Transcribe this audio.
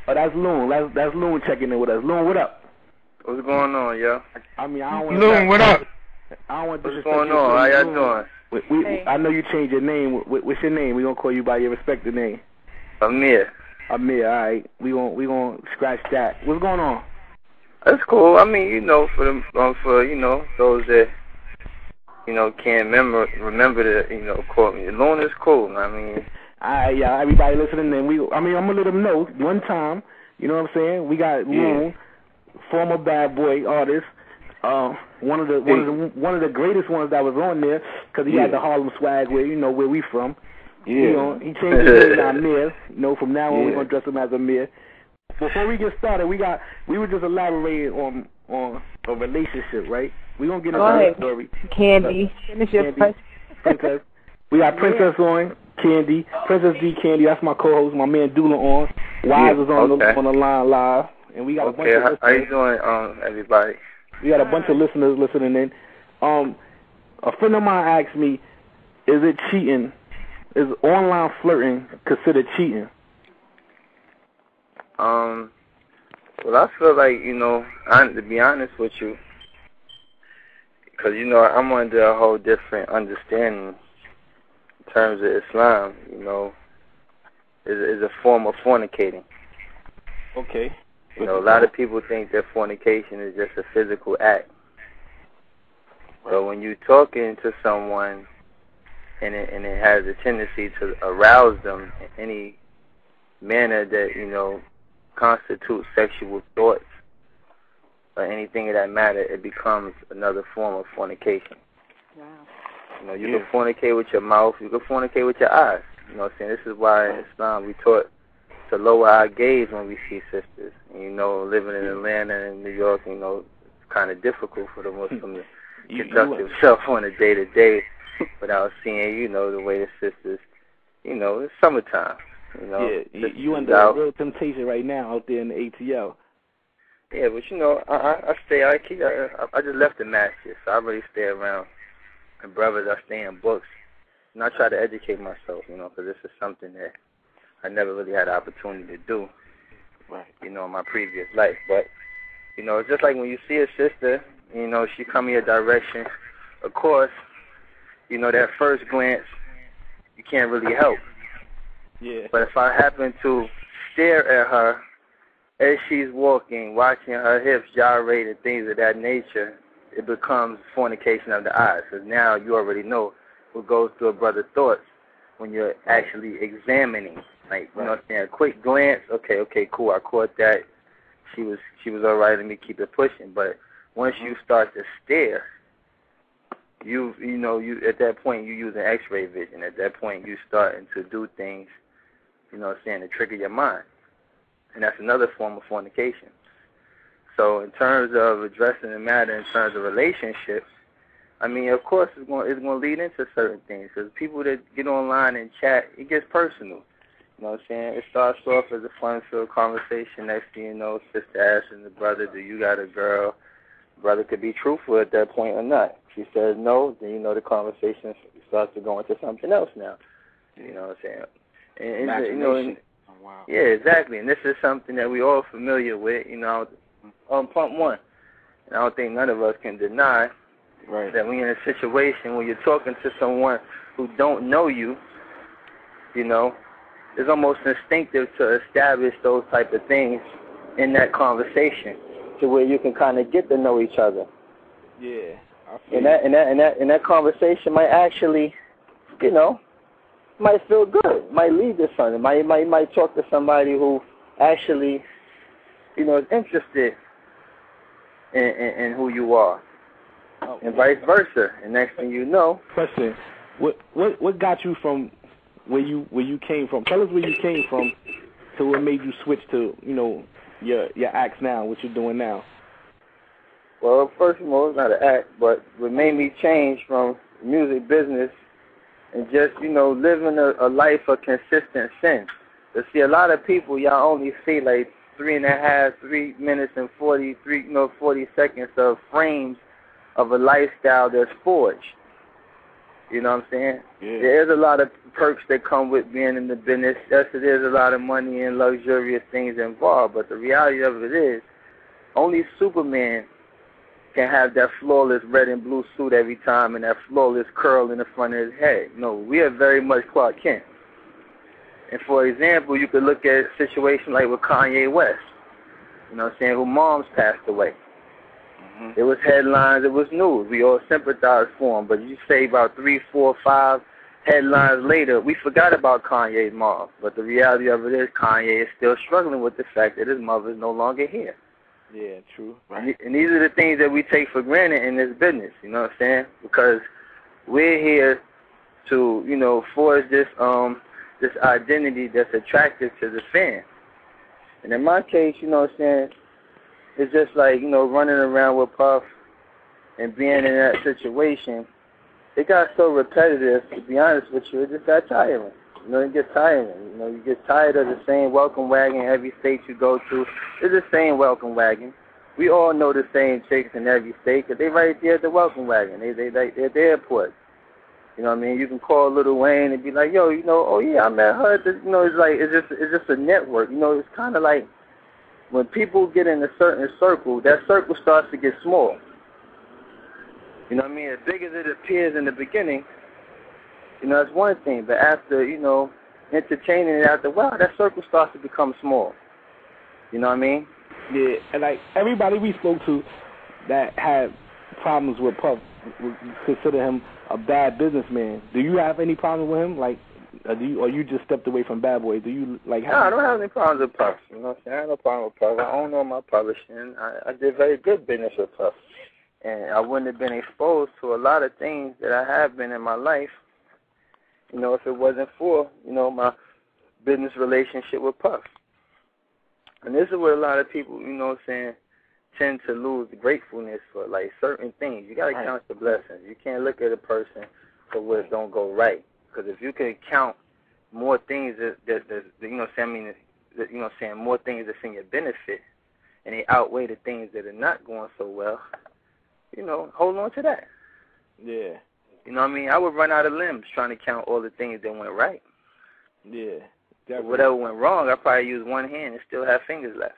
Oh, that's Loon. That's Loon checking in with us. Loon, what up? What's going on, yo? I mean, I don't want Loon, what up? I don't want to What's going on? How y'all doing? Hey. I know you changed your name. What's your name? We gonna call you by your respected name. Amir. Amir. All right. We gonna scratch that. What's going on? That's cool. I mean, you know, for those that can't remember to call me. Loon is cool. I mean. Yeah, everybody listening, and I'm gonna let them know one time. You know what I'm saying? We got Loon, former bad boy artist, one of the greatest ones that was on there, because he had the Harlem swag where we from. Yeah. He changed his name to Amir. From now on we're gonna dress him as Amir. Before we get started, we were just elaborating on a relationship, right? We gonna get into that story. Candy, finish your Princess. We got Princess on. Candy, Princess D Candy, that's my co-host, my man Dula on. Wise is on the line live, and we got a bunch of listeners. How you doing, everybody? We got a bunch of listeners listening in. A friend of mine asked me, is it cheating? Is online flirting considered cheating? Well, I feel like, to be honest with you, because, I'm under a whole different understanding in terms of Islam, is a form of fornicating. Okay. A lot of people think that fornication is just a physical act. But when you're talking to someone and it has a tendency to arouse them in any manner that, constitutes sexual thoughts or anything of that matter, it becomes another form of fornication. Wow. You can fornicate with your mouth, you can fornicate with your eyes. You know what I'm saying? This is why in Islam we taught to lower our gaze when we see sisters. And, living in Atlanta and New York, it's kind of difficult for the Muslim to conduct himself on a day-to-day without seeing, the way the sisters, it's summertime. You under a real temptation right now out there in the ATL. Yeah, but I just left the masjid, so I really stay around. And brothers, I stay in books, and I try to educate myself, because this is something that I never really had the opportunity to do, in my previous life. But, it's just like when you see a sister, she come in your direction, of course, that first glance, you can't really help. Yeah. But if I happen to stare at her as she's walking, watching her hips gyrate and things of that nature, it becomes fornication of the eyes. Because now you already know what goes through a brother's thoughts when you're actually examining. Like, you know what I'm saying? A quick glance, okay, cool, I caught that. She was all right, let me keep it pushing. But once you start to stare, you at that point you're using X-ray vision. At that point you're starting to do things, to trigger your mind. And that's another form of fornication. So in terms of addressing the matter in terms of relationships, I mean, of course it's going to lead into certain things. Because people that get online and chat, it gets personal. You know what I'm saying? It starts off as a fun-filled conversation. Next thing you know, sister asking the brother, do you got a girl? Brother could be truthful at that point or not. If she says no, then the conversation starts to go into something else now. You know what I'm saying? And wow. Yeah, exactly. And this is something that we all familiar with, on pump one. And I don't think none of us can deny that when you're in a situation where you're talking to someone who don't know you, it's almost instinctive to establish those type of things in that conversation to where you can kind of get to know each other. Yeah. And that conversation might actually, might feel good, might lead to something. Might talk to somebody who actually, is interested in who you are, and vice versa. And next thing you know. Question: What got you from where you came from? Tell us where you came from to what made you switch to your acts now, what you're doing now. Well, first of all, it's not an act, but what made me change from music business and just, living a life of consistent sin. But see, a lot of people, y'all only see like 3 minutes and 40 seconds of frames of a lifestyle that's forged. You know what I'm saying? Yeah. There's a lot of perks that come with being in the business. Yes, there's a lot of money and luxurious things involved, but the reality of it is only Superman can have that flawless red and blue suit every time and that flawless curl in the front of his head. No, we are very much Clark Kent. And for example, you could look at a situation like with Kanye West, you know what I'm saying, who mom's passed away. It was headlines, it was news. We all sympathized for him, but you say about 3, 4, 5 headlines later, we forgot about Kanye's mom. But the reality of it is Kanye is still struggling with the fact that his mother is no longer here. Yeah, true. Right. And these are the things that we take for granted in this business, you know what I'm saying? Because we're here to, you know, forge this this identity that's attractive to the fan. And in my case, you know what I'm saying, it's just like, you know, running around with Puff and being in that situation. It got so repetitive, to be honest with you, it just got tiring. You know, it gets tiring. You know, you get tired of the same welcome wagon every state you go to. It's the same welcome wagon. We all know the same chicks in every state because they right there at the welcome wagon. They're at the airport. You know what I mean? You can call Lil Wayne and be like, yo, you know, oh yeah, I met her. You know, it's just a network. You know, it's kind of like when people get in a certain circle, that circle starts to get small. You know what I mean? As big as it appears in the beginning, you know, that's one thing. But after, you know, entertaining it after a while, that circle starts to become small. You know what I mean? Yeah, and like everybody we spoke to that had problems with Puff would consider him a bad businessman. Do you have any problem with him? Like, or you just stepped away from Bad Boy? Do you like? No, I don't have any problems with Puff. You know what I'm saying? I have no problem with Puff. I own all my publishing. I did very good business with Puff, and I wouldn't have been exposed to a lot of things that I have been in my life. You know, if it wasn't for, you know, my business relationship with Puff. And this is where a lot of people, you know what I'm saying, tend to lose gratefulness for, like, certain things. You got to count the blessings. You can't look at a person for what don't go right. Because if you can count more things that you know what I'm saying, you know what I'm saying, more things that's in your benefit, and they outweigh the things that are not going so well, you know, hold on to that. Yeah. You know what I mean? I would run out of limbs trying to count all the things that went right. Yeah. Definitely. Whatever went wrong, I probably use one hand and still have fingers left.